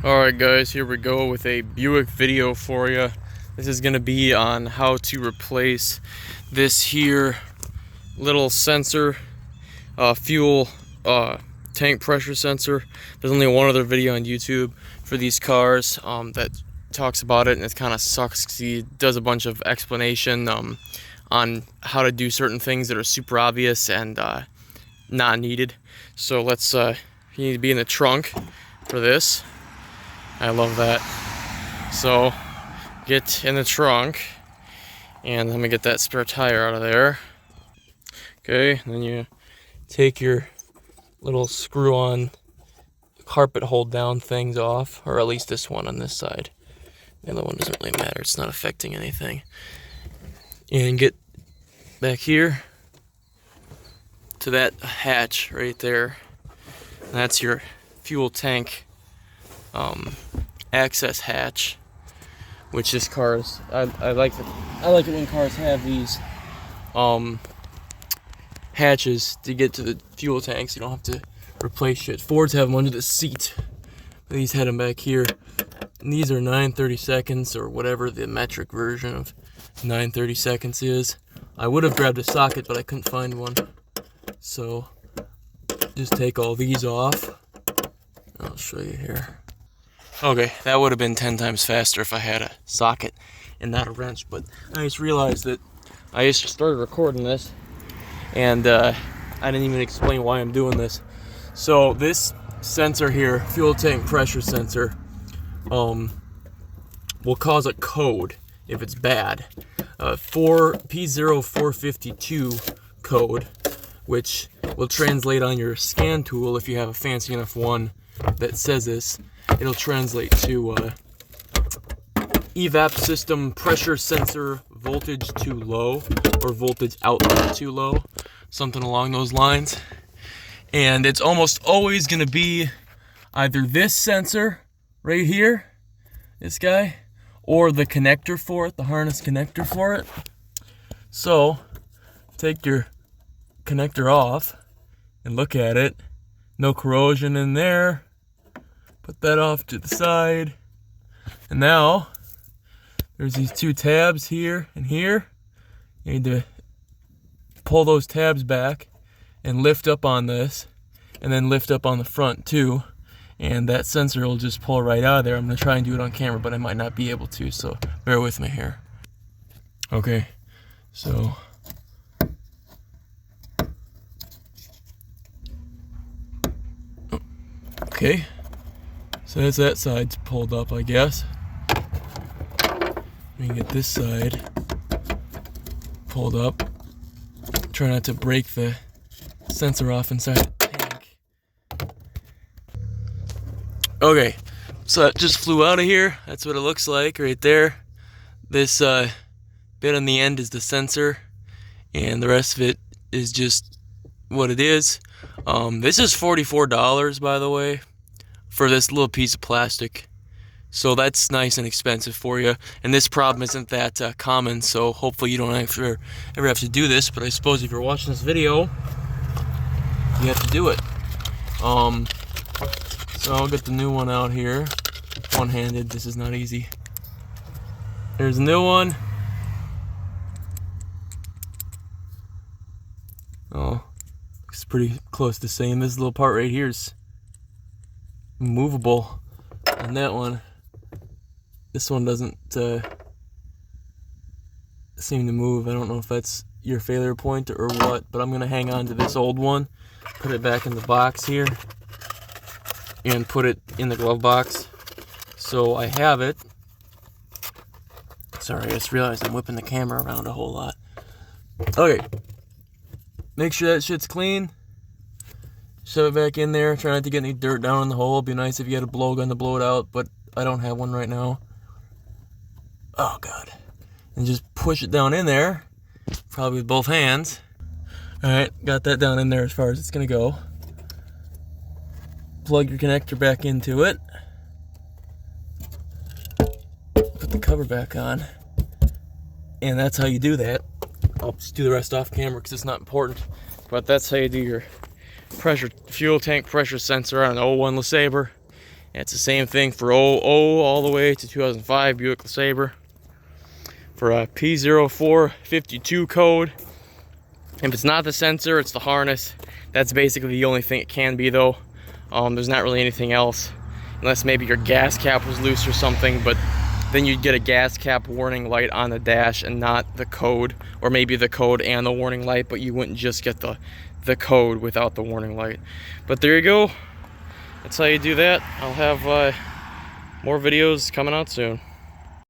Alright guys, here we go with a Buick video for you. This is going to be on how to replace this here little sensor, fuel tank pressure sensor. There's only one other video on YouTube for these cars that talks about it, and it kind of sucks because he does a bunch of explanation on how to do certain things that are super obvious and not needed. So let's, you need to be in the trunk for this. I love that. So get in the trunk, and let me get that spare tire out of there. Okay, and then you take your little screw-on carpet hold down things off, or at least this one on this side. The other one doesn't really matter, it's not affecting anything. And get back here to that hatch right there. And that's your fuel tank access hatch, which this cars, I like it when cars have these hatches to get to the fuel tanks. You don't have to replace shit. Fords have them under the seat. These had them back here, and these are 9/32 or whatever the metric version of 9/32 is. I would have grabbed a socket, but I couldn't find one, so just take all these off. I'll show you here. Okay, that would have been 10 times faster if I had a socket and not a wrench, but I just realized that I just started recording this, and I didn't even explain why I'm doing this. So this sensor here, fuel tank pressure sensor, will cause a code if it's bad. P0452 code, which will translate on your scan tool if you have a fancy enough one that says this. It'll translate to evap system pressure sensor voltage too low, or voltage output too low, something along those lines. And it's almost always going to be either this sensor right here, this guy, or the connector for it, the harness connector for it. So take your connector off and look at it. No corrosion in there. Put that off to the side. And now there's these two tabs here and here. You need to pull those tabs back and lift up on this, and then lift up on the front too, and that sensor will just pull right out of there. I'm going to try and do it on camera, but I might not be able to, so bear with me here. Okay, so okay, so as that side's pulled up, I guess we can get this side pulled up. Try not to break the sensor off inside the tank. Okay, so that just flew out of here. That's what it looks like right there. This bit on the end is the sensor, and the rest of it is just what it is. This is $44, by the way, for this little piece of plastic. So that's nice and expensive for you. And this problem isn't that common, so hopefully you don't ever have to do this. But I suppose if you're watching this video, you have to do it. So I'll get the new one out here. One-handed, this is not easy. There's a new one. Oh, it's pretty close to the same. This little part right here is movable, and that one, this one doesn't seem to move. I don't know if that's your failure point or what, but I'm gonna hang on to this old one, put it back in the box here, and put it in the glove box so I have it. Sorry, I just realized I'm whipping the camera around a whole lot. Okay, make sure that shit's clean. Shove it back in there. Try not to get any dirt down in the hole. It'd be nice if you had a blowgun to blow it out, but I don't have one right now. Oh god. And just push it down in there, probably with both hands. Alright, got that down in there as far as it's gonna go. Plug your connector back into it. Put the cover back on. And that's how you do that. I'll just do the rest off camera because it's not important. But that's how you do your fuel tank pressure sensor on an 01 LeSabre. And it's the same thing for 00 all the way to 2005 Buick LeSabre. For a P0452 code, if it's not the sensor, it's the harness. That's basically the only thing it can be though. There's not really anything else, unless maybe your gas cap was loose or something, but then you'd get a gas cap warning light on the dash and not the code, or maybe the code and the warning light, but you wouldn't just get the code without the warning light. But there you go. That's how you do that. I'll have more videos coming out soon.